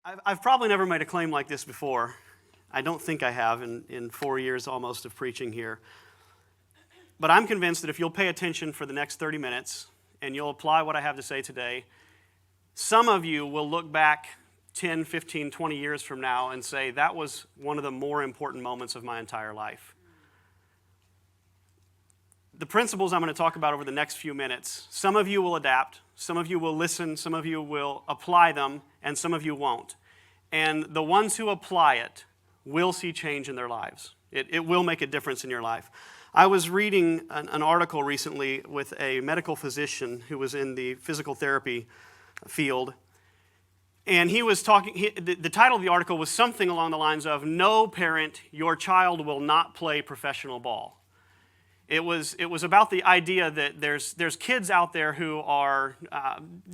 I've probably never made a claim like this before. I don't think I have in 4 years almost of preaching here. But I'm convinced that if you'll pay attention for the next 30 minutes and you'll apply what I have to say today, some of you will look back 10, 15, 20 years from now and say, that was one of the more important moments of my entire life. The principles I'm going to talk about over the next few minutes, some of you will adapt, some of you will listen, some of you will apply them, and some of you won't. And the ones who apply it will see change in their lives. It will make a difference in your life. I was reading an article recently with a medical physician who was in the physical therapy field. And he was talking, the title of the article was something along the lines of, "No parent, your child will not play professional ball." It was about the idea that there's kids out there who are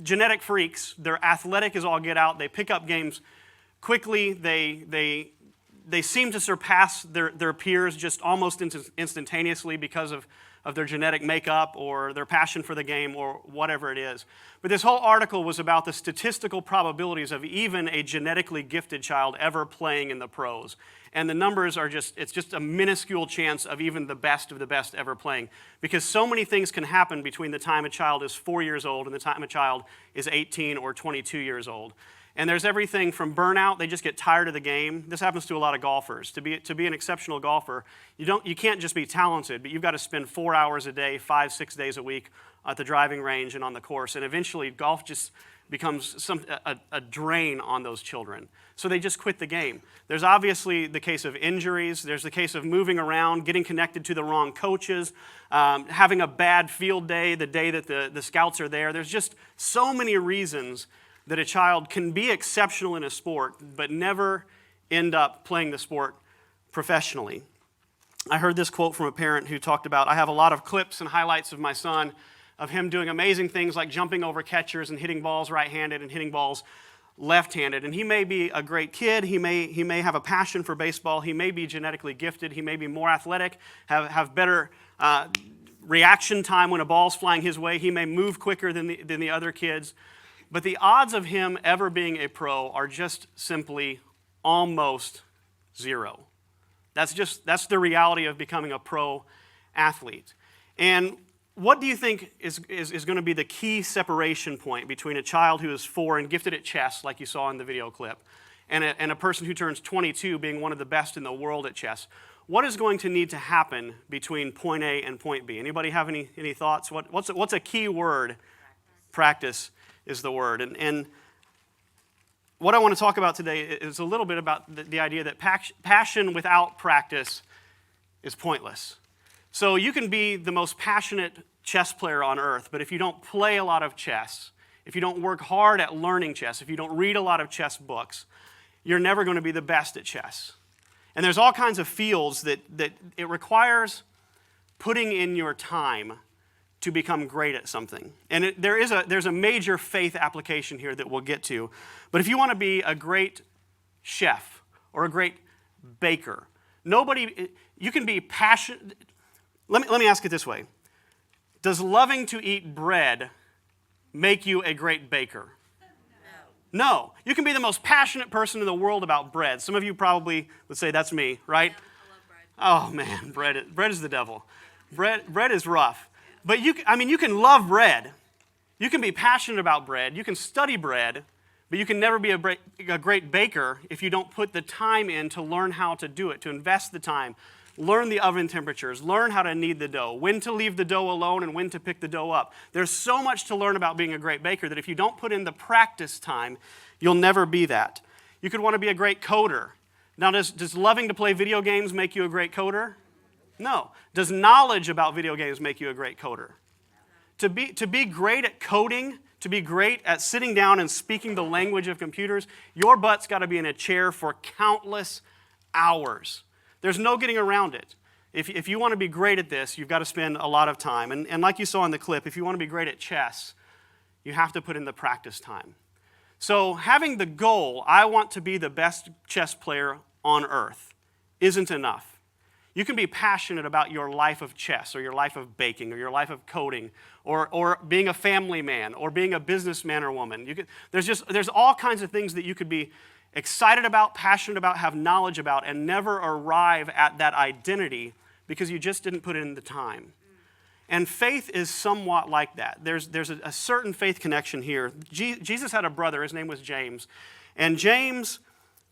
genetic freaks. They're athletic as all get out. They pick up games quickly. They seem to surpass their peers just almost instantaneously because of their genetic makeup or their passion for the game or whatever it is. But this whole article was about the statistical probabilities of even a genetically gifted child ever playing in the pros. And the numbers are it's just a minuscule chance of even the best of the best ever playing. Because so many things can happen between the time a child is 4 years old and the time a child is 18 or 22 years old. And there's everything from burnout, they just get tired of the game. This happens to a lot of golfers. To be an exceptional golfer, you can't just be talented, but you've got to spend 4 hours a day, 5, 6 days a week at the driving range and on the course. And eventually golf just becomes a drain on those children. So they just quit the game. There's obviously the case of injuries. There's the case of moving around, getting connected to the wrong coaches, having a bad field day the day that the scouts are there. There's just so many reasons that a child can be exceptional in a sport but never end up playing the sport professionally. I heard this quote from a parent who talked about, "I have a lot of clips and highlights of my son, of him doing amazing things like jumping over catchers and hitting balls right-handed and hitting balls left-handed. And he may be a great kid, he may have a passion for baseball, he may be genetically gifted, he may be more athletic, have better reaction time when a ball's flying his way, he may move quicker than the other kids. But the odds of him ever being a pro are just simply almost zero. That's the reality of becoming a pro athlete. And what do you think is going to be the key separation point between a child who is 4 and gifted at chess, like you saw in the video clip, and a person who turns 22 being one of the best in the world at chess? What is going to need to happen between point A and point B? Anybody have any thoughts? What's a key word? Practice is the word. And what I want to talk about today is a little bit about the idea that passion without practice is pointless. So you can be the most passionate chess player on earth, but if you don't play a lot of chess, if you don't work hard at learning chess, if you don't read a lot of chess books, you're never going to be the best at chess. And there's all kinds of fields that it requires putting in your time to become great at something. And there's a major faith application here that we'll get to. But if you want to be a great chef or a great baker, you can be passionate. Let me ask it this way. Does loving to eat bread make you a great baker? No. You can be the most passionate person in the world about bread. Some of you probably would say that's me, right? Yeah, I love bread. Oh man, bread is the devil. Bread is rough. But you can love bread. You can be passionate about bread. You can study bread, but you can never be a great baker if you don't put the time in to learn how to do it, to invest the time, learn the oven temperatures, learn how to knead the dough, when to leave the dough alone and when to pick the dough up. There's so much to learn about being a great baker that if you don't put in the practice time, you'll never be that. You could want to be a great coder. Now, does loving to play video games make you a great coder? No. Does knowledge about video games make you a great coder? To be great at coding, to be great at sitting down and speaking the language of computers, your butt's got to be in a chair for countless hours. There's no getting around it. If you want to be great at this, you've got to spend a lot of time. And like you saw in the clip, if you want to be great at chess, you have to put in the practice time. So having the goal, I want to be the best chess player on earth, isn't enough. You can be passionate about your life of chess or your life of baking or your life of coding or being a family man or being a businessman or woman. There's all kinds of things that you could be excited about, passionate about, have knowledge about, and never arrive at that identity because you just didn't put in the time. And faith is somewhat like that. There's a certain faith connection here. Jesus had a brother, his name was James, and James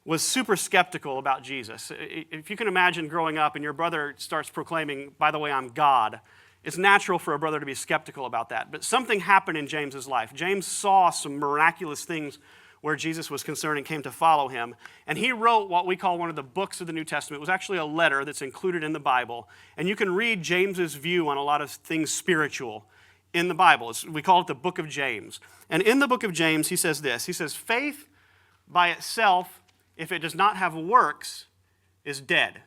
was super skeptical about Jesus. If you can imagine growing up and your brother starts proclaiming, by the way, I'm God, it's natural for a brother to be skeptical about that. But something happened in James's life. James saw some miraculous things where Jesus was concerned and came to follow him. And he wrote what we call one of the books of the New Testament. It was actually a letter that's included in the Bible. And you can read James's view on a lot of things spiritual in the Bible. We call it the book of James. And in the book of James, he says this. He says, faith by itself, if it does not have works, is dead.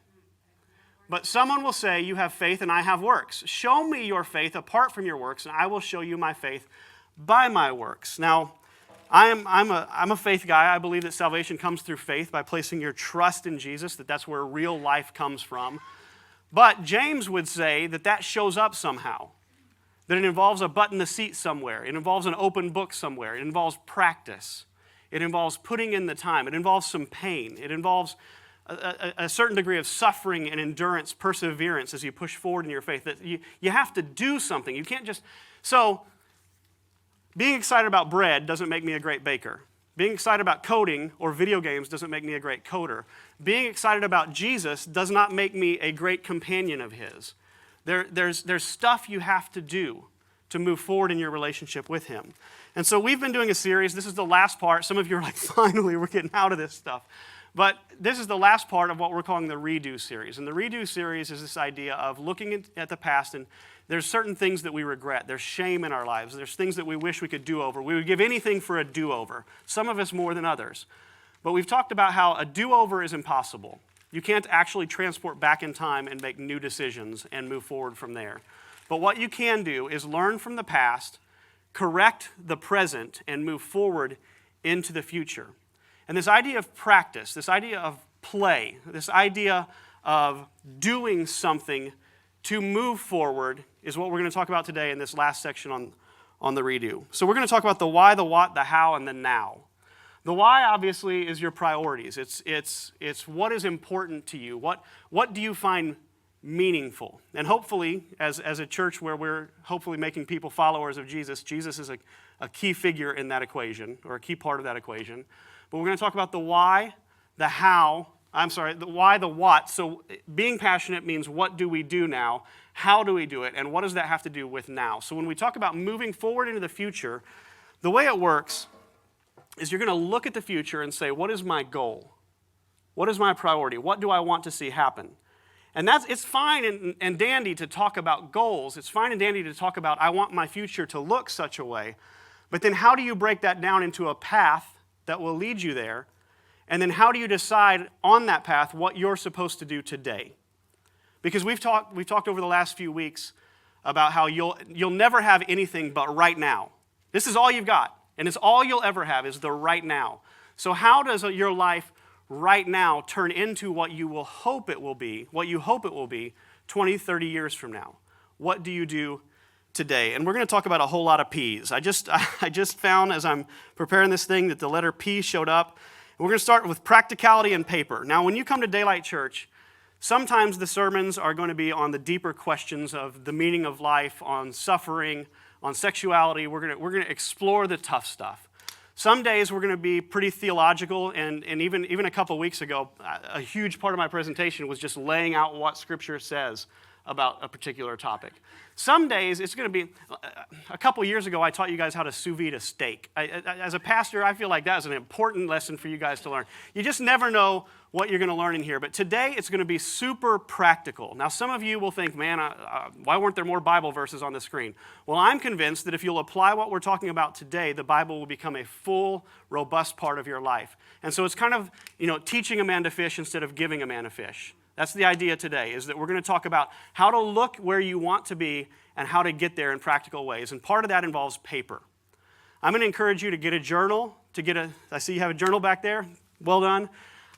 But someone will say, you have faith and I have works. Show me your faith apart from your works, and I will show you my faith by my works. Now, I'm a faith guy. I believe that salvation comes through faith by placing your trust in Jesus, that's where real life comes from. But James would say that shows up somehow, that it involves a butt in the seat somewhere. It involves an open book somewhere. It involves practice. It involves putting in the time. It involves some pain. It involves a certain degree of suffering and endurance, perseverance as you push forward in your faith. That you have to do something. You can't just... So, being excited about bread doesn't make me a great baker. Being excited about coding or video games doesn't make me a great coder. Being excited about Jesus does not make me a great companion of his. There's stuff you have to do to move forward in your relationship with him. And so we've been doing a series. This is the last part. Some of you are like, finally, we're getting out of this stuff. But this is the last part of what we're calling the Redo series. And the Redo series is this idea of looking at the past, and there's certain things that we regret. There's shame in our lives. There's things that we wish we could do over. We would give anything for a do-over, some of us more than others. But we've talked about how a do-over is impossible. You can't actually transport back in time and make new decisions and move forward from there. But what you can do is learn from the past, correct the present, and move forward into the future. And this idea of practice, this idea of play, this idea of doing something to move forward is what we're going to talk about today in this last section on the Redo. So we're going to talk about the why, the what, the how, and the now. The why, obviously, is your priorities. It's what is important to you. What do you find meaningful? And hopefully, as a church where we're hopefully making people followers of Jesus, Jesus is a key figure in that equation, or a key part of that equation. But we're going to talk about the why, the why, the what. So being passionate means what do we do now? How do we do it? And what does that have to do with now? So when we talk about moving forward into the future, the way it works is you're going to look at the future and say, what is my goal? What is my priority? What do I want to see happen? And it's fine and dandy to talk about goals. It's fine and dandy to talk about, I want my future to look such a way. But then how do you break that down into a path that will lead you there? And then how do you decide on that path what you're supposed to do today? Because we've talked over the last few weeks about how you'll never have anything but right now. This is all you've got, and it's all you'll ever have is the right now. So how does your life right now turn into what you hope it will be 20, 30 years from now? What do you do today? And we're going to talk about a whole lot of P's. I just found as I'm preparing this thing that the letter P showed up. And we're going to start with practicality and paper. Now, when you come to Daylight Church, sometimes the sermons are going to be on the deeper questions of the meaning of life, on suffering, on sexuality. We're going to explore the tough stuff. Some days we're going to be pretty theological, and even a couple weeks ago, a huge part of my presentation was just laying out what Scripture says about a particular topic. Some days it's going to be, a couple years ago I taught you guys how to sous vide a steak. As a pastor, I feel like that is an important lesson for you guys to learn. You just never know what you're going to learn in here, but today it's going to be super practical. Now some of you will think, man, why weren't there more Bible verses on the screen? Well, I'm convinced that if you'll apply what we're talking about today, the Bible will become a full, robust part of your life. And so it's kind of, teaching a man to fish instead of giving a man a fish. That's the idea today, is that we're going to talk about how to look where you want to be and how to get there in practical ways. And part of that involves paper. I'm going to encourage you to get a journal, I see you have a journal back there. Well done.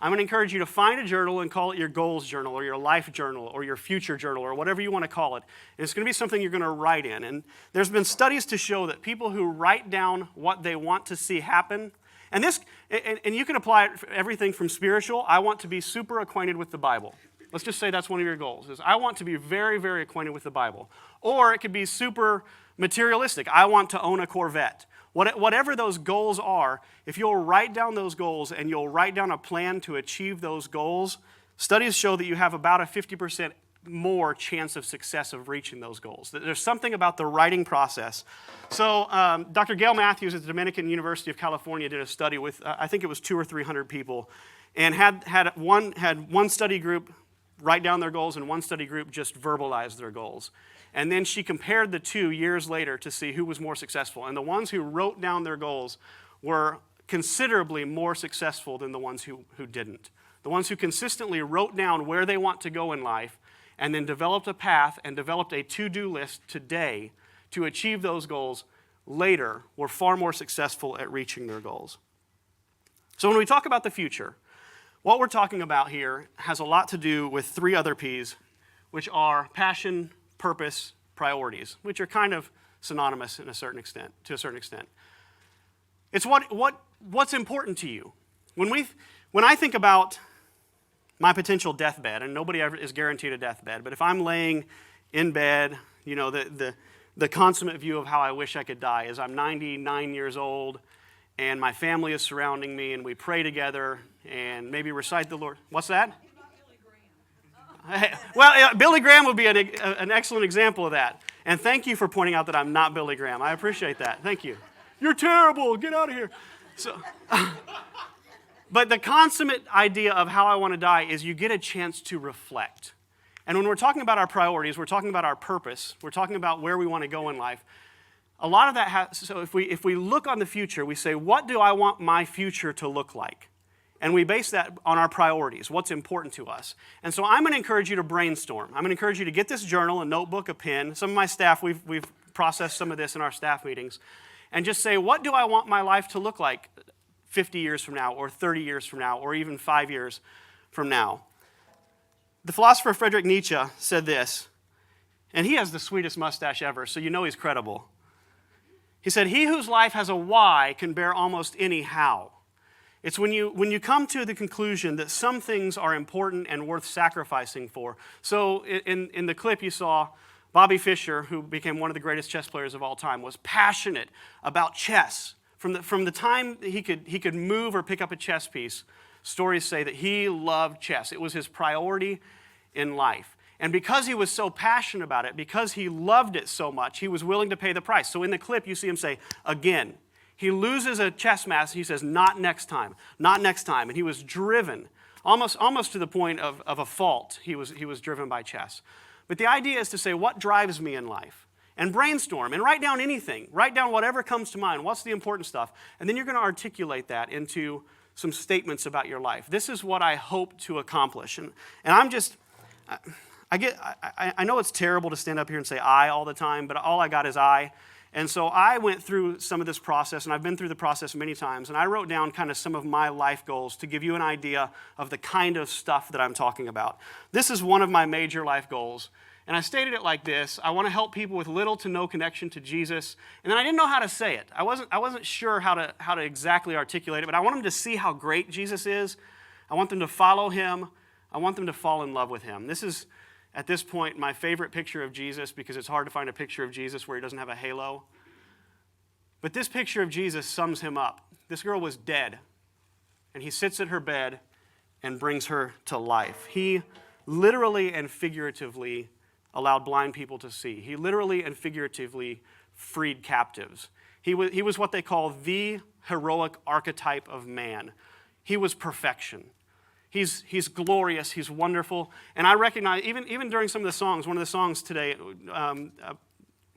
I'm going to encourage you to find a journal and call it your goals journal or your life journal or your future journal or whatever you want to call it. And it's going to be something you're going to write in. And there's been studies to show that people who write down what they want to see happen And this, and you can apply it for everything from spiritual. I want to be super acquainted with the Bible. Let's just say that's one of your goals, is I want to be very, very acquainted with the Bible. Or it could be super materialistic. I want to own a Corvette. Whatever those goals are, if you'll write down those goals and you'll write down a plan to achieve those goals, studies show that you have about a 50% more chance of success of reaching those goals. There's something about the writing process. So Dr. Gail Matthews at the Dominican University of California did a study with, I think it was 200 or 300 people, and had one study group write down their goals and one study group just verbalize their goals. And then she compared the two years later to see who was more successful. And the ones who wrote down their goals were considerably more successful than the ones who didn't. The ones who consistently wrote down where they want to go in life and then developed a path and developed a to-do list today to achieve those goals later were far more successful at reaching their goals. So when we talk about the future, what we're talking about here has a lot to do with three other P's, which are passion, purpose, priorities, which are kind of synonymous to a certain extent. It's what's important to you. When I think about my potential deathbed, and nobody ever is guaranteed a deathbed, but if I'm laying in bed, you know, the consummate view of how I wish I could die is I'm 99 years old, and my family is surrounding me, and we pray together, and maybe recite the Lord. What's that? Well, Billy Graham would be an excellent example of that. And thank you for pointing out that I'm not Billy Graham. I appreciate that. Thank you. You're terrible. Get out of here. So, but the consummate idea of how I want to die is you get a chance to reflect. And when we're talking about our priorities, we're talking about our purpose, we're talking about where we want to go in life. A lot of that so if we look on the future, we say, what do I want my future to look like? And we base that on our priorities, what's important to us. And so I'm going to encourage you to brainstorm. I'm going to encourage you to get this journal, a notebook, a pen. Some of my staff, we've processed some of this in our staff meetings. And just say, what do I want my life to look like 50 years from now, or 30 years from now, or even 5 years from now? The philosopher Friedrich Nietzsche said this, and he has the sweetest mustache ever, so you know he's credible. He said, he whose life has a why can bear almost any how. It's when you come to the conclusion that some things are important and worth sacrificing for. So in the clip you saw, Bobby Fischer, who became one of the greatest chess players of all time, was passionate about chess. From the time he could move or pick up a chess piece, stories say that he loved chess. It was his priority in life. And because he was so passionate about it, because he loved it so much, he was willing to pay the price. So in the clip, you see him say, again. He loses a chess match, he says, not next time, not next time. And he was driven, almost to the point of a fault, he was driven by chess. But the idea is to say, what drives me in life? And brainstorm, and write down anything. Write down whatever comes to mind. What's the important stuff? And then you're going to articulate that into some statements about your life. This is what I hope to accomplish. And I'm just... I know it's terrible to stand up here and say I all the time, but all I got is I. And so I went through some of this process, and I've been through the process many times, and I wrote down kind of some of my life goals to give you an idea of the kind of stuff that I'm talking about. This is one of my major life goals, and I stated it like this: I want to help people with little to no connection to Jesus. And then I didn't know how to say it. I wasn't sure how to exactly articulate it, but I want them to see how great Jesus is. I want them to follow him. I want them to fall in love with him. This is, at this point, my favorite picture of Jesus, because it's hard to find a picture of Jesus where he doesn't have a halo. But this picture of Jesus sums him up. This girl was dead, and he sits at her bed and brings her to life. He literally and figuratively allowed blind people to see. He literally and figuratively freed captives. He was what they call the heroic archetype of man. He was perfection. He's glorious, he's wonderful. And I recognize, even during some of the songs, one of the songs today,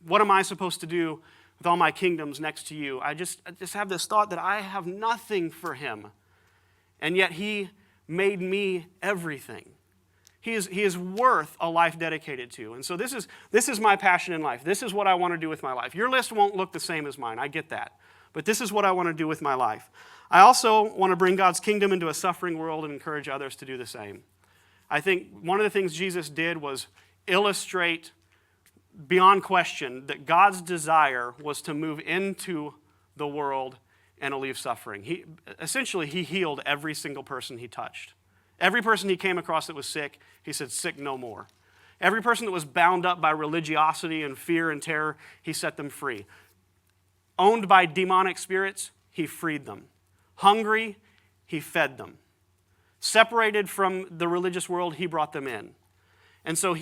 what am I supposed to do with all my kingdoms next to you? I just have this thought that I have nothing for him. And yet he made me everything. He is worth a life dedicated to. And so this is my passion in life. This is what I want to do with my life. Your list won't look the same as mine, I get that. But this is what I want to do with my life. I also want to bring God's kingdom into a suffering world and encourage others to do the same. I think one of the things Jesus did was illustrate beyond question that God's desire was to move into the world and alleviate suffering. Essentially, he healed every single person he touched. Every person he came across that was sick, he said, sick no more. Every person that was bound up by religiosity and fear and terror, he set them free. Owned by demonic spirits, he freed them. Hungry, he fed them. Separated from the religious world, he brought them in. And so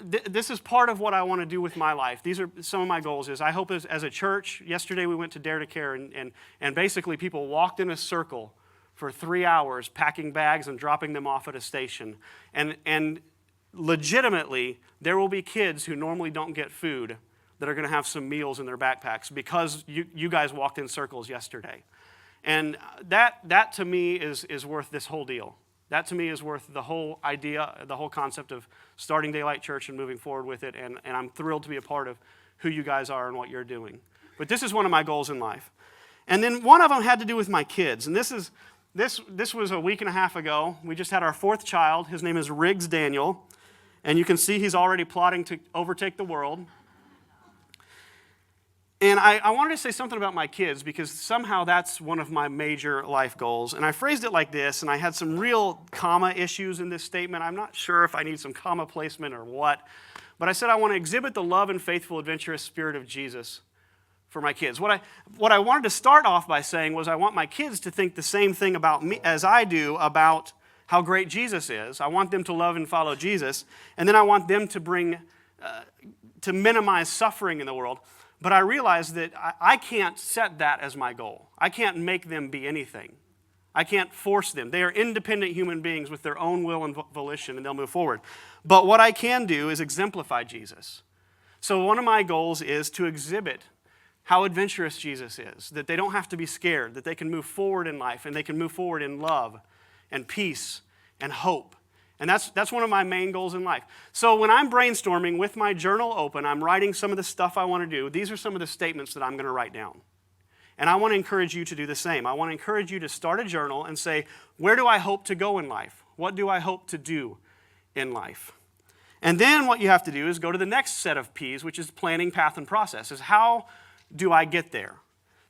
this is part of what I want to do with my life. These are some of my goals. I hope as a church, yesterday we went to Dare to Care, and basically people walked in a circle for 3 hours, packing bags and dropping them off at a station. And legitimately, there will be kids who normally don't get food that are going to have some meals in their backpacks because you guys walked in circles yesterday. And that to me is worth this whole deal. That to me is worth the whole idea, the whole concept of starting Daylight Church and moving forward with it. And I'm thrilled to be a part of who you guys are and what you're doing. But this is one of my goals in life. And then one of them had to do with my kids. And this was a week and a half ago. We just had our 4th child. His name is Riggs Daniel. And you can see he's already plotting to overtake the world. And I wanted to say something about my kids because somehow that's one of my major life goals. And I phrased it like this, and I had some real comma issues in this statement. I'm not sure if I need some comma placement or what. But I said I want to exhibit the love and faithful, adventurous spirit of Jesus for my kids. What I wanted to start off by saying was I want my kids to think the same thing about me as I do about how great Jesus is. I want them to love and follow Jesus. And then I want them to minimize suffering in the world. But I realize that I can't set that as my goal. I can't make them be anything. I can't force them. They are independent human beings with their own will and volition, and they'll move forward. But what I can do is exemplify Jesus. So one of my goals is to exhibit how adventurous Jesus is, that they don't have to be scared, that they can move forward in life, and they can move forward in love and peace and hope. And that's one of my main goals in life. So when I'm brainstorming with my journal open, I'm writing some of the stuff I want to do. These are some of the statements that I'm going to write down. And I want to encourage you to do the same. I want to encourage you to start a journal and say, where do I hope to go in life? What do I hope to do in life? And then what you have to do is go to the next set of P's, which is planning, path, and process. Is how do I get there?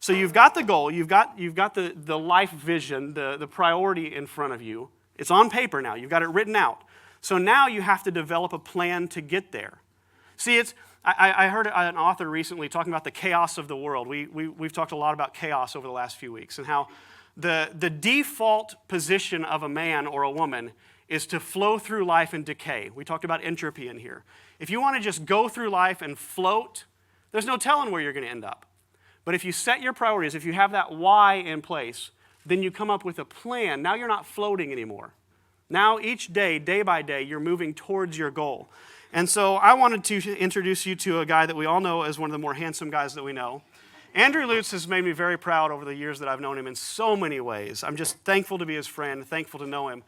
So you've got the goal, you've got the life vision, the priority in front of you. It's on paper now. You've got it written out. So now you have to develop a plan to get there. See, I heard an author recently talking about the chaos of the world. We've talked a lot about chaos over the last few weeks and how the default position of a man or a woman is to flow through life and decay. We talked about entropy in here. If you want to just go through life and float, there's no telling where you're going to end up. But if you set your priorities, if you have that why in place, then you come up with a plan. Now you're not floating anymore. Now each day, day by day, you're moving towards your goal. And so I wanted to introduce you to a guy that we all know as one of the more handsome guys that we know. Andrew Lutz has made me very proud over the years that I've known him in so many ways. I'm just thankful to be his friend, thankful to know him.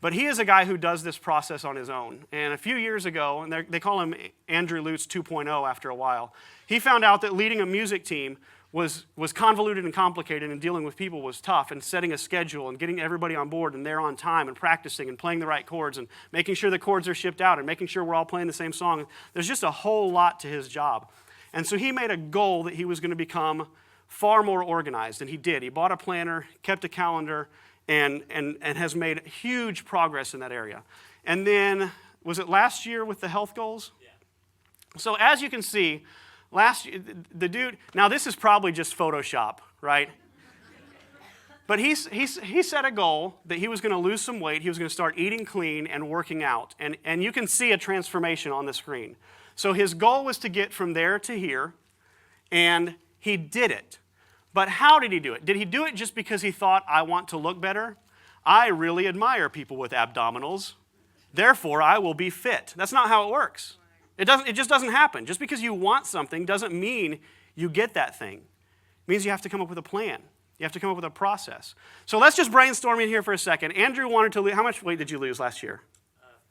But he is a guy who does this process on his own. And a few years ago, and they call him Andrew Lutz 2.0 after a while, he found out that leading a music team was convoluted and complicated, and dealing with people was tough, and setting a schedule and getting everybody on board and they're on time and practicing and playing the right chords and making sure the chords are shipped out and making sure we're all playing the same song. There's just a whole lot to his job. And so he made a goal that he was going to become far more organized, and he did. He bought a planner, kept a calendar, and has made huge progress in that area. And then, was it last year with the health goals? Yeah. So as you can see, last year, the dude, now this is probably just Photoshop, right? But he set a goal that he was going to lose some weight, he was going to start eating clean and working out. And you can see a transformation on the screen. So his goal was to get from there to here, and he did it. But how did he do it? Did he do it just because he thought, I want to look better? I really admire people with abdominals. Therefore, I will be fit. That's not how it works. It just doesn't happen. Just because you want something doesn't mean you get that thing. It means you have to come up with a plan. You have to come up with a process. So let's just brainstorm in here for a second. Andrew wanted to lose, how much weight did you lose last year?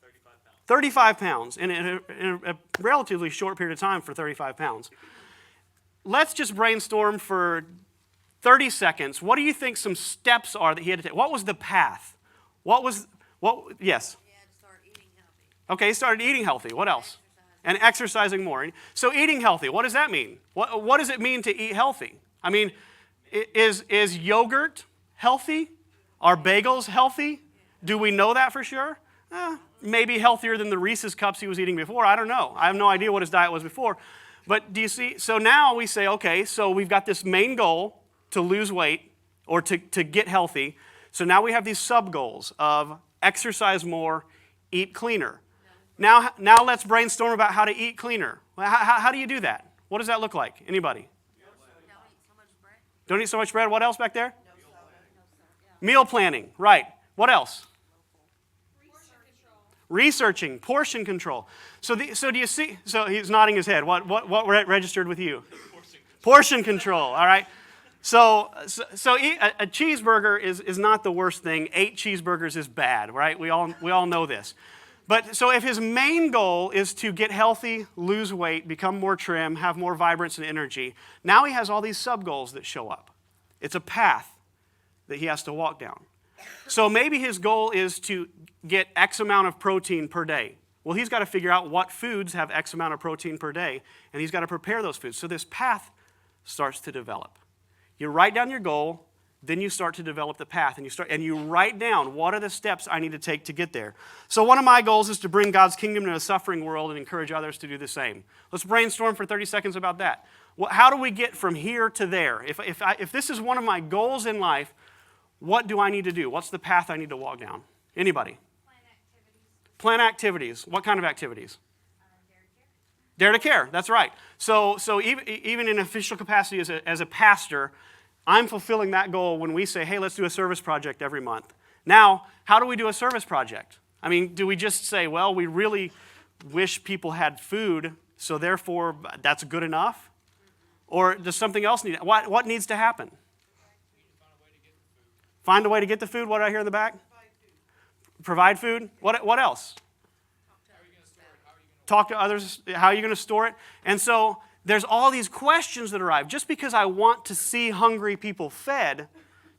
35 pounds. 35 pounds in a relatively short period of time for 35 pounds. Let's just brainstorm for 30 seconds. What do you think some steps are that he had to take? What was the path? Yes? He had to start eating healthy. Okay, he started eating healthy. What else? And exercising more. So eating healthy, what does that mean? What does it mean to eat healthy? I mean, Is yogurt healthy? Are bagels healthy? Do we know that for sure? Maybe healthier than the Reese's Cups he was eating before. I don't know. I have no idea what his diet was before. But do you see? So now we say, okay, so we've got this main goal to lose weight or to get healthy. So now we have these sub-goals of exercise more, eat cleaner. Now let's brainstorm about how to eat cleaner. How do you do that? What does that look like? Anybody? Don't eat so much bread. Don't eat so much bread. What else back there? Meal planning. Right. What else? Researching, portion control. So do you see? So he's nodding his head. What registered with you? Portion control. All right. So a cheeseburger is not the worst thing. 8 cheeseburgers is bad, right? We all know this. But so if his main goal is to get healthy, lose weight, become more trim, have more vibrance and energy, now he has all these sub-goals that show up. It's a path that he has to walk down. So maybe his goal is to get X amount of protein per day. Well, he's got to figure out what foods have X amount of protein per day, and he's got to prepare those foods. So this path starts to develop. You write down your goal, then you start to develop the path, and you write down what are the steps I need to take to get there. So one of my goals is to bring God's kingdom to a suffering world and encourage others to do the same. Let's brainstorm for 30 seconds about that. How do we get from here to there? If this is one of my goals in life, what do I need to do? What's the path I need to walk down? Anybody? Plan activities. What kind of activities? Dare to care. That's right. So even in official capacity as a pastor, I'm fulfilling that goal when we say, hey, let's do a service project every month. Now, how do we do a service project? I mean, do we just say, well, we really wish people had food, so therefore that's good enough? Or does something else need? What needs to happen? Find a way to get the food. What did I hear in the back? Provide food. What else? Talk to others. How are you going to store it? And so there's all these questions that arrive. Just because I want to see hungry people fed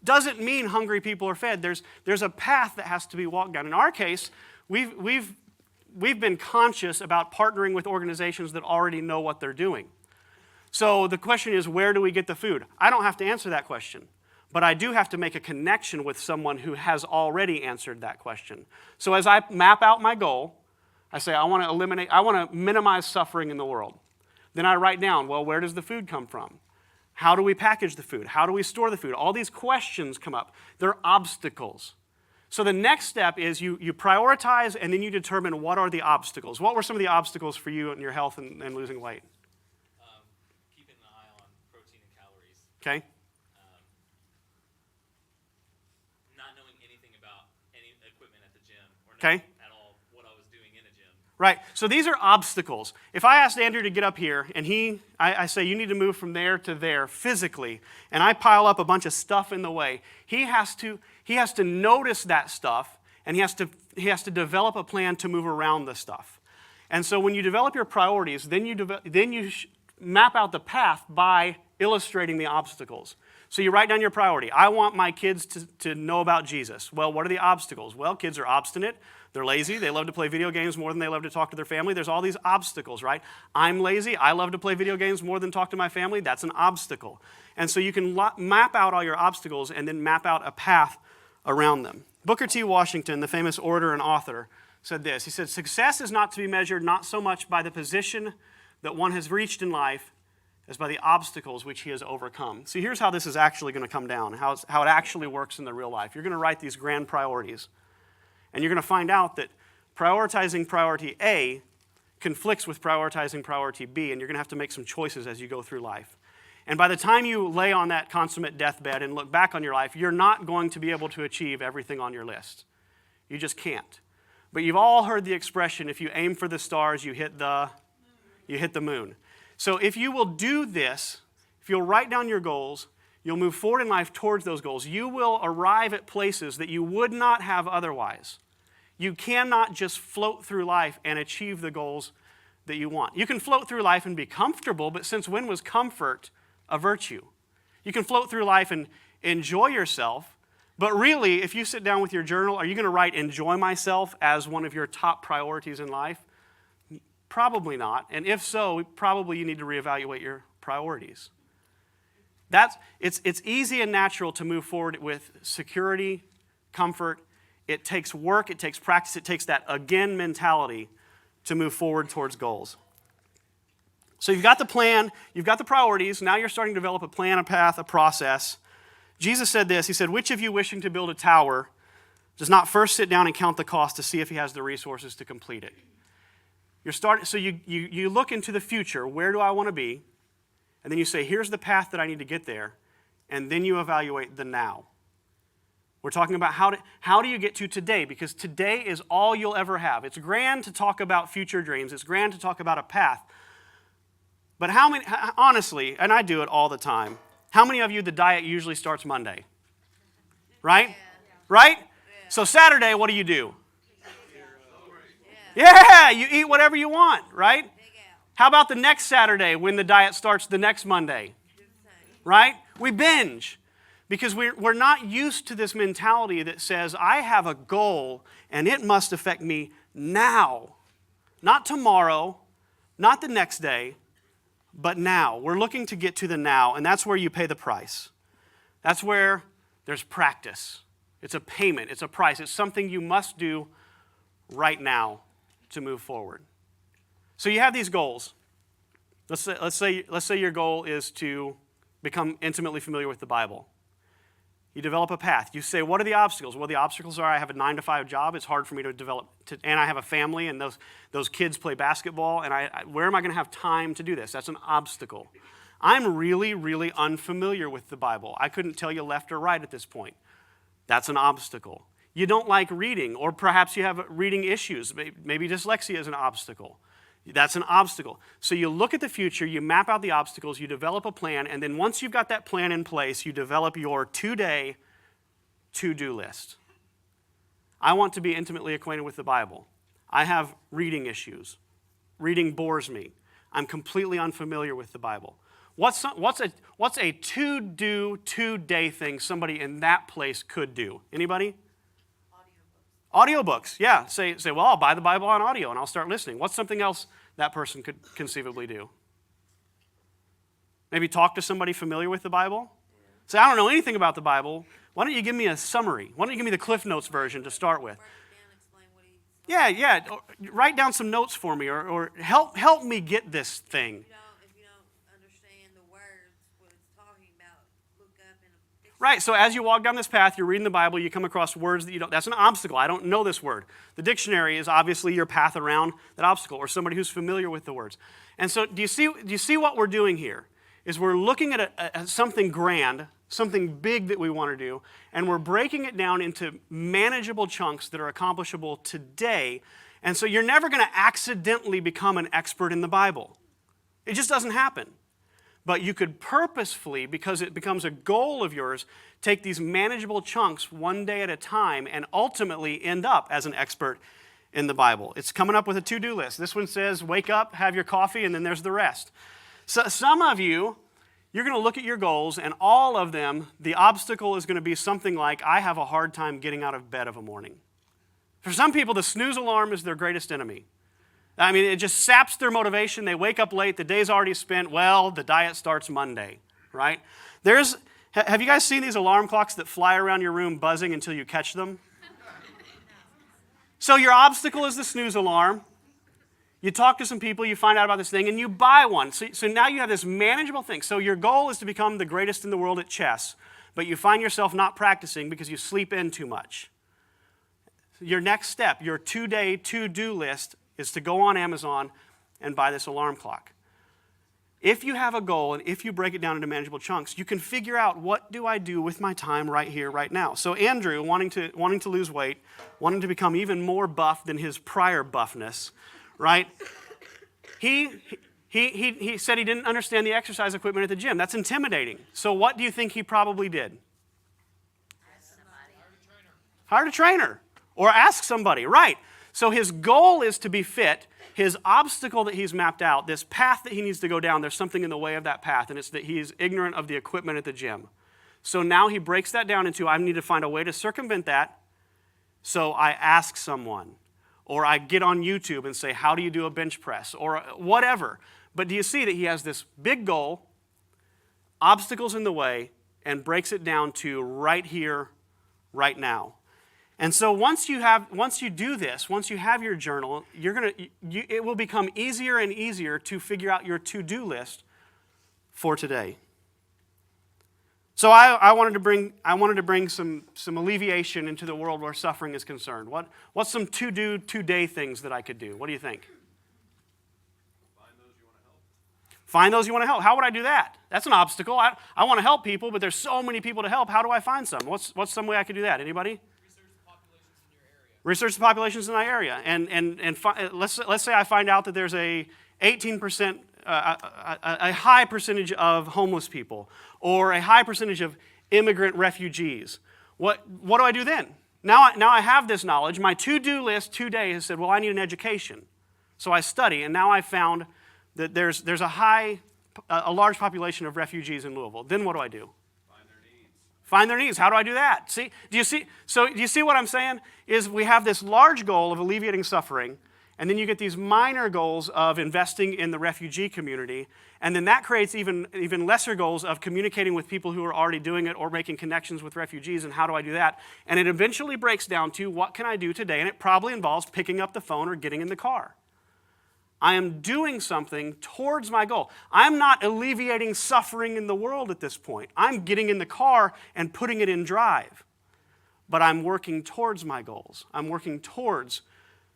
doesn't mean hungry people are fed. There's a path that has to be walked down. In our case, we've been conscious about partnering with organizations that already know what they're doing. So the question is, where do we get the food? I don't have to answer that question. But I do have to make a connection with someone who has already answered that question. So as I map out my goal, I say I want to minimize suffering in the world. Then I write down, well, where does the food come from? How do we package the food? How do we store the food? All these questions come up. They're obstacles. So the next step is you prioritize and then you determine what are the obstacles. What were some of the obstacles for you in your health and losing weight? Keeping an eye on protein and calories. Okay. Okay. At all what I was doing in a gym. Right. So these are obstacles. If I asked Andrew to get up here and I say you need to move from there to there physically, and I pile up a bunch of stuff in the way, he has to notice that stuff, and he has to develop a plan to move around the stuff. And so when you develop your priorities, then you map out the path by illustrating the obstacles. So you write down your priority. I want my kids to know about Jesus. Well, what are the obstacles? Well, kids are obstinate. They're lazy. They love to play video games more than they love to talk to their family. There's all these obstacles, right? I'm lazy. I love to play video games more than talk to my family. That's an obstacle. And so you can map out all your obstacles and then map out a path around them. Booker T. Washington, the famous orator and author, said this. He said, success is not to be measured not so much by the position that one has reached in life as by the obstacles which he has overcome. See, here's how this is actually going to come down, how it actually works in the real life. You're going to write these grand priorities, and you're going to find out that prioritizing priority A conflicts with prioritizing priority B, and you're going to have to make some choices as you go through life. And by the time you lay on that consummate deathbed and look back on your life, you're not going to be able to achieve everything on your list. You just can't. But you've all heard the expression, if you aim for the stars, you hit the moon. So if you will do this, if you'll write down your goals, you'll move forward in life towards those goals. You will arrive at places that you would not have otherwise. You cannot just float through life and achieve the goals that you want. You can float through life and be comfortable, but since when was comfort a virtue? You can float through life and enjoy yourself, but really, if you sit down with your journal, are you going to write enjoy myself as one of your top priorities in life? Probably not. And if so, probably you need to reevaluate your priorities. It's easy and natural to move forward with security, comfort. It takes work, it takes practice, it takes that again mentality to move forward towards goals. So you've got the plan, you've got the priorities, now you're starting to develop a plan, a path, a process. Jesus said this, he said, which of you wishing to build a tower does not first sit down and count the cost to see if he has the resources to complete it? So you look into the future, where do I want to be? And then you say, here's the path that I need to get there. And then you evaluate the now. We're talking about how do you get to today? Because today is all you'll ever have. It's grand to talk about future dreams. It's grand to talk about a path. But how many, honestly, and I do it all the time, how many of you, the diet usually starts Monday? Right? Yeah. Right? Yeah. So Saturday, what do? Yeah, you eat whatever you want, right? Big out. How about the next Saturday when the diet starts the next Monday? Do the same. Right? We binge because we're not used to this mentality that says, I have a goal and it must affect me now. Not tomorrow, not the next day, but now. We're looking to get to the now, and that's where you pay the price. That's where there's practice. It's a payment, it's a price. It's something you must do right now to move forward. So you have these goals. Let's say your goal is to become intimately familiar with the Bible. You develop a path. You say, what are the obstacles? Well, the obstacles are I have a 9-to-5 job. It's hard for me to develop, and I have a family, and those kids play basketball, and where am I going to have time to do this? That's an obstacle. I'm really, really unfamiliar with the Bible. I couldn't tell you left or right at this point. That's an obstacle. You don't like reading, or perhaps you have reading issues. Maybe dyslexia is an obstacle. That's an obstacle. So you look at the future, you map out the obstacles, you develop a plan, and then once you've got that plan in place, you develop your 2-day to-do list. I want to be intimately acquainted with the Bible. I have reading issues. Reading bores me. I'm completely unfamiliar with the Bible. What's a to-do, 2-day thing somebody in that place could do? Anybody? Audiobooks, yeah. Say, well, I'll buy the Bible on audio and I'll start listening. What's something else that person could conceivably do? Maybe talk to somebody familiar with the Bible? Say, I don't know anything about the Bible. Why don't you give me a summary? Why don't you give me the Cliff Notes version to start with? Write it down, explain what he. Yeah. Or write down some notes for me, or help me get this thing. If you don't understand the words, what it's talking about, look up in a dictionary. Right, so as you walk down this path, you're reading the Bible, you come across words that you don't, that's an obstacle. I don't know this word. The dictionary is obviously your path around that obstacle, or somebody who's familiar with the words. And so do you see what we're doing here? Is we're looking at something grand, something big that we want to do, and we're breaking it down into manageable chunks that are accomplishable today. And so you're never going to accidentally become an expert in the Bible. It just doesn't happen. But you could purposefully, because it becomes a goal of yours, take these manageable chunks one day at a time and ultimately end up as an expert in the Bible. It's coming up with a to-do list. This one says, wake up, have your coffee, and then there's the rest. So some of you, you're going to look at your goals, and all of them, the obstacle is going to be something like, I have a hard time getting out of bed of a morning. For some people, the snooze alarm is their greatest enemy. I mean, it just saps their motivation. They wake up late. The day's already spent. Well, the diet starts Monday, right? Have you guys seen these alarm clocks that fly around your room buzzing until you catch them? So your obstacle is the snooze alarm. You talk to some people, you find out about this thing, and you buy one. So now you have this manageable thing. So your goal is to become the greatest in the world at chess, but you find yourself not practicing because you sleep in too much. Your next step, your 2-day to-do list, is to go on Amazon and buy this alarm clock. If you have a goal and if you break it down into manageable chunks, you can figure out, what do I do with my time right here, right now? So Andrew, wanting to lose weight, wanting to become even more buff than his prior buffness, right? He said he didn't understand the exercise equipment at the gym. That's intimidating. So what do you think he probably did? Hired a trainer. Or ask somebody, right? So his goal is to be fit. His obstacle that he's mapped out, this path that he needs to go down, there's something in the way of that path, and it's that he's ignorant of the equipment at the gym. So now he breaks that down into, I need to find a way to circumvent that. So I ask someone, or I get on YouTube and say, how do you do a bench press, or whatever. But do you see that he has this big goal? obstacles in the way and breaks it down to right here, right now. And so once you do this, once you have your journal, it will become easier and easier to figure out your to-do list for today. So I wanted to bring some alleviation into the world where suffering is concerned. What's some to-do, today things that I could do? What do you think? Find those you want to help. How would I do that? That's an obstacle. I want to help people, but there's so many people to help. How do I find some? What's some way I could do that? Anybody? Research the populations in my area. And let's say I find out that there's a 18%, a high percentage of homeless people, or a high percentage of immigrant refugees. What do I do then? Now I have this knowledge. My to-do list today has said, well, I need an education. So I study, and now I found that there's a large population of refugees in Louisville. Then what do I do? Find their needs. How do I do that? See? Do you see what I'm saying? Is we have this large goal of alleviating suffering, and then you get these minor goals of investing in the refugee community, and then that creates even lesser goals of communicating with people who are already doing it or making connections with refugees, and how do I do that? And it eventually breaks down to what can I do today, and it probably involves picking up the phone or getting in the car. I am doing something towards my goal. I'm not alleviating suffering in the world at this point. I'm getting in the car and putting it in drive. But I'm working towards my goals. I'm working towards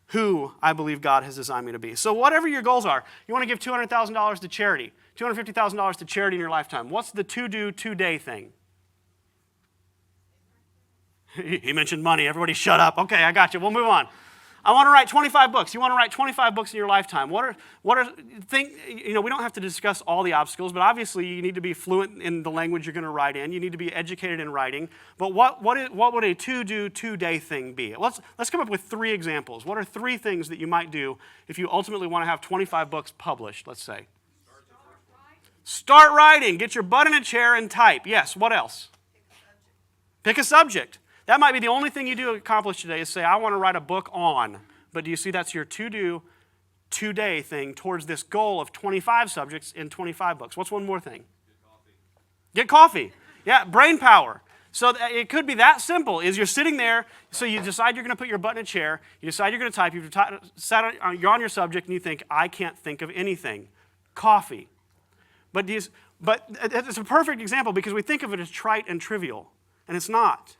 who I believe God has designed me to be. So whatever your goals are, you want to give $200,000 to charity, $250,000 to charity in your lifetime. What's the to-do, today thing? He mentioned money. Everybody shut up. Okay, I got you. We'll move on. I want to write 25 books. You want to write 25 books in your lifetime. We don't have to discuss all the obstacles, but obviously you need to be fluent in the language you're going to write in. You need to be educated in writing. But what would a to-do, today thing be? Let's come up with 3 examples. What are 3 things that you might do if you ultimately want to have 25 books published, let's say? Start writing. Get your butt in a chair and type. Yes, what else? Pick a subject. That might be the only thing you do accomplish today is say, I want to write a book on. But do you see that's your to-do, today thing towards this goal of 25 subjects in 25 books? What's one more thing? Get coffee. Yeah, brain power. So it could be that simple, is you're sitting there, so you decide you're going to put your butt in a chair, you decide you're going to type, you're on your subject, and you think, I can't think of anything. Coffee. But it's a perfect example because we think of it as trite and trivial, and it's not.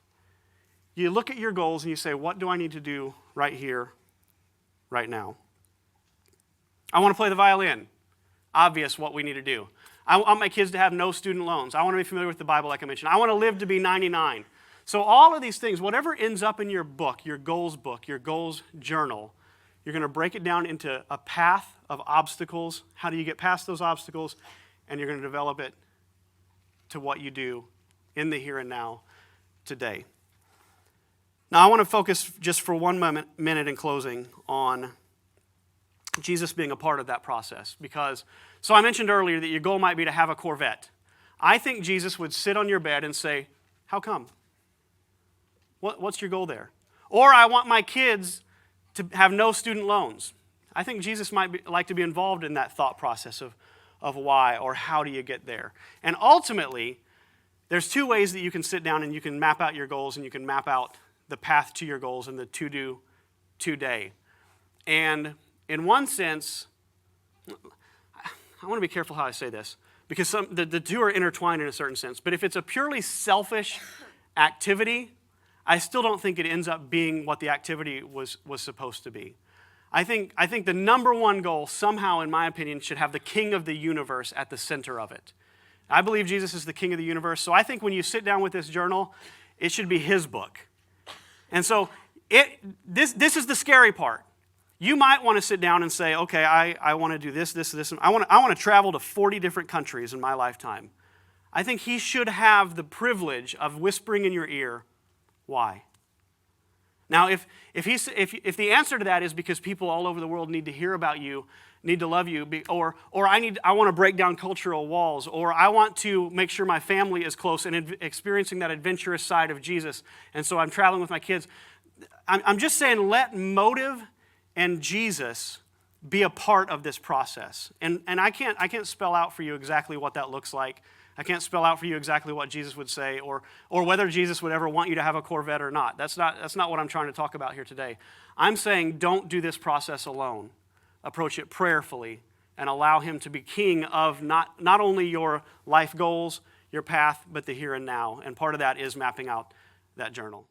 You look at your goals and you say, what do I need to do right here, right now? I want to play the violin. Obvious what we need to do. I want my kids to have no student loans. I want to be familiar with the Bible like I mentioned. I want to live to be 99. So all of these things, whatever ends up in your book, your goals journal, you're going to break it down into a path of obstacles. How do you get past those obstacles? And you're going to develop it to what you do in the here and now today. Now, I want to focus just for one minute in closing on Jesus being a part of that process. So I mentioned earlier that your goal might be to have a Corvette. I think Jesus would sit on your bed and say, how come? What's your goal there? Or I want my kids to have no student loans. I think Jesus might like to be involved in that thought process of why or how do you get there. And ultimately, there's 2 ways that you can sit down and you can map out your goals and you can map out the path to your goals and the to-do today. And in one sense, I want to be careful how I say this, because the 2 are intertwined in a certain sense. But if it's a purely selfish activity, I still don't think it ends up being what the activity was supposed to be. I think the number one goal, somehow, in my opinion, should have the King of the universe at the center of it. I believe Jesus is the King of the universe, so I think when you sit down with this journal, it should be his book. And so this is the scary part. You might want to sit down and say, okay, I want to do this. I want to travel to 40 different countries in my lifetime. I think he should have the privilege of whispering in your ear, why? Now, if the answer to that is because people all over the world need to hear about you, need to love you, or I want to break down cultural walls, or I want to make sure my family is close and experiencing that adventurous side of Jesus, and so I'm traveling with my kids. I'm just saying, let motive and Jesus be a part of this process. And I can't spell out for you exactly what that looks like. I can't spell out for you exactly what Jesus would say or whether Jesus would ever want you to have a Corvette or not. That's not what I'm trying to talk about here today. I'm saying don't do this process alone. Approach it prayerfully and allow him to be king of not only your life goals, your path, but the here and now. And part of that is mapping out that journal.